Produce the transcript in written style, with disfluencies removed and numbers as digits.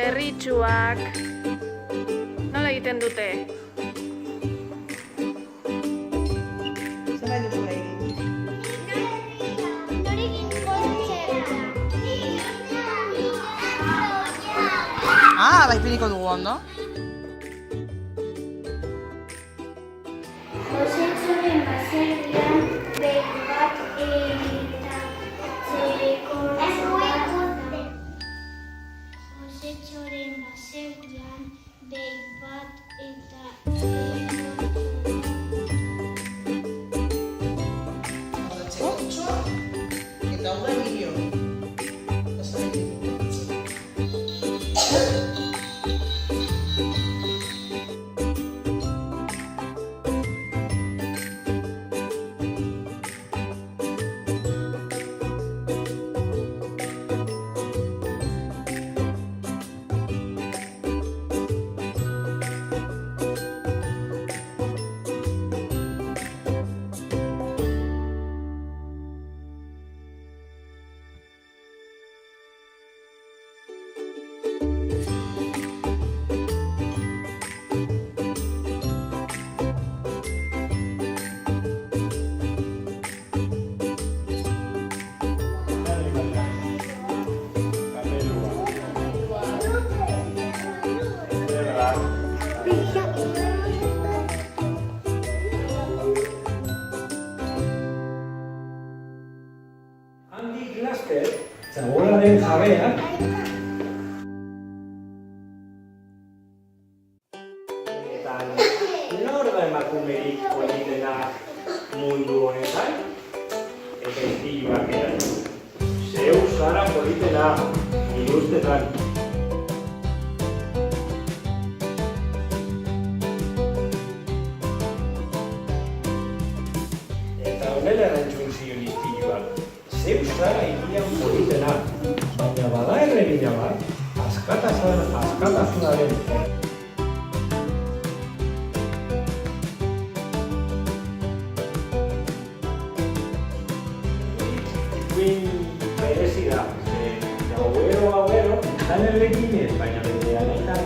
Herritsuak nola egiten dute? Zer nahi duzu egin? Norekin kontzerta. Bai piniko dugu ondo. Osetxoren baserrian behin bat eta txeko bat. Osetxoren baserrian behin bat eta Eta hau da emilio. Handik laster, txabolaren jabeak eta nor da emakumerik politena mundu honetan? Efektiboak eran. Zeu zara politena, nire ustetan. Eta honela erantzun zion istiluak. Zeu zara hirian politena, baina bada erregina bat, askatasunaren ipuin berezi da. Gauero, dan erreginez, baina bere anaitan